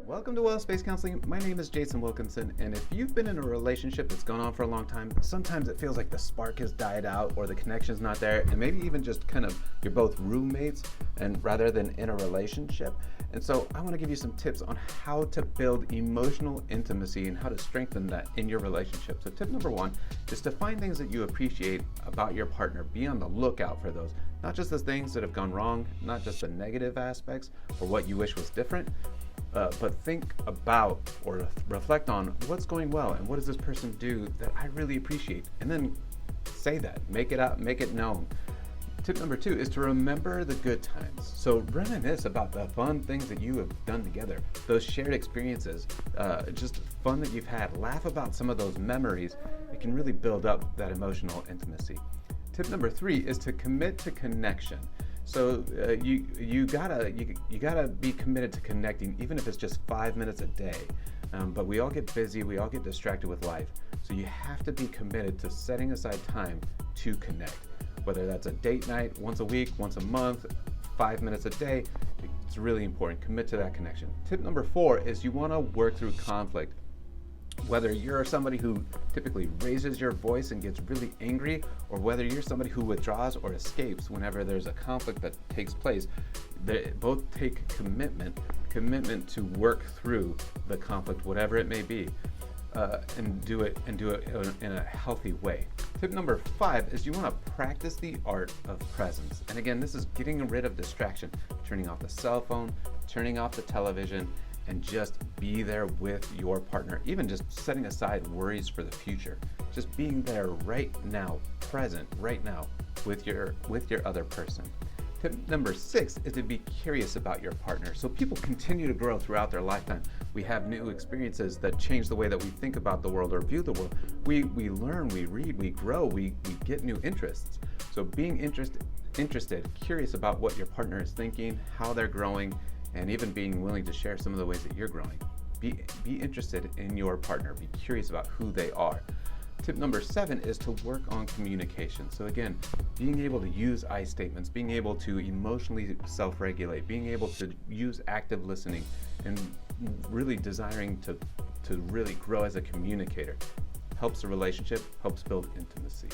Welcome to Wellspace Counseling. My name is Jason Wilkinson, and if you've been in a relationship that's gone on for a long time, sometimes it feels like the spark has died out or the connection's not there, and maybe even just kind of you're both roommates and rather than in a relationship. And so I want to give you some tips on how to build emotional intimacy and how to strengthen that in your relationship. So tip number one is to find things that you appreciate about your partner. Be on the lookout for those, not just the things that have gone wrong, not just the negative aspects or what you wish was different. But think about or reflect on what's going well and what does this person do that I really appreciate, and then say that, make it up, make it known. Tip number two is to remember the good times. So reminisce about the fun things that you have done together, those shared experiences, just fun that you've had. Laugh about some of those memories. It can really build up that emotional intimacy. Tip number three is to commit to connection. So you gotta be committed to connecting, even if it's just 5 minutes a day. But we all get busy, we all get distracted with life. So you have to be committed to setting aside time to connect. Whether that's a date night, once a week, once a month, 5 minutes a day, it's really important. Commit to that connection. Tip number four is you wanna work through conflict. Whether you're somebody who typically raises your voice and gets really angry, or whether you're somebody who withdraws or escapes whenever there's a conflict that takes place, they both take commitment to work through the conflict, whatever it may be, and do it in a healthy way. Tip number five is you want to practice the art of presence. And again, this is getting rid of distraction, turning off the cell phone, turning off the television, and just be there with your partner, even just setting aside worries for the future. Just being there right now, present right now with your other person. Tip number six is to be curious about your partner. So people continue to grow throughout their lifetime. We have new experiences that change the way that we think about the world or view the world. We learn, we read, we grow, we get new interests. So being interested, curious about what your partner is thinking, how they're growing, and even being willing to share some of the ways that you're growing. Be interested in your partner. Be curious about who they are. Tip number seven is to work on communication. So again, being able to use I statements, being able to emotionally self-regulate, being able to use active listening, and really desiring to really grow as a communicator. Helps the relationship, helps build intimacy.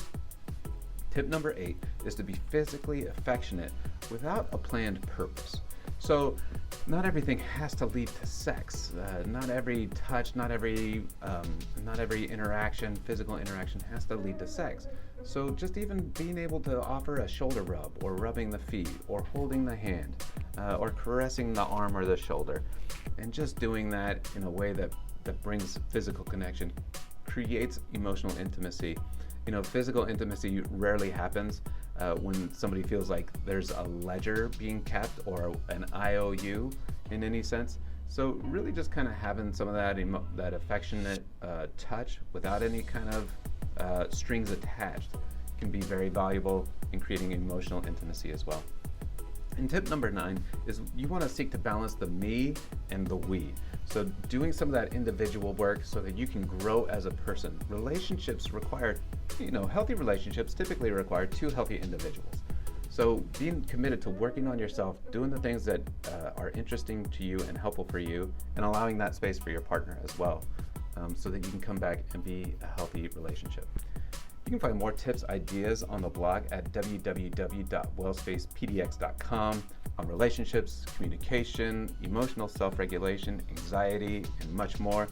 Tip number eight is to be physically affectionate without a planned purpose. So not everything has to lead to sex. Not every touch, not every interaction, physical interaction has to lead to sex. So just even being able to offer a shoulder rub, or rubbing the feet, or holding the hand, or caressing the arm or the shoulder, and just doing that in a way that brings physical connection, creates emotional intimacy. You know, physical intimacy rarely happens when somebody feels like there's a ledger being kept or an IOU in any sense. So really just kind of having some of that affectionate touch without any kind of strings attached can be very valuable in creating emotional intimacy as well. And tip number nine is you want to seek to balance the me and the we. So doing some of that individual work so that you can grow as a person. Relationships require, healthy relationships typically require two healthy individuals. So being committed to working on yourself, doing the things that are interesting to you and helpful for you, and allowing that space for your partner as well, so that you can come back and be a healthy relationship. You can find more tips, ideas on the blog at www.wellspacepdx.com on relationships, communication, emotional self-regulation, anxiety, and much more.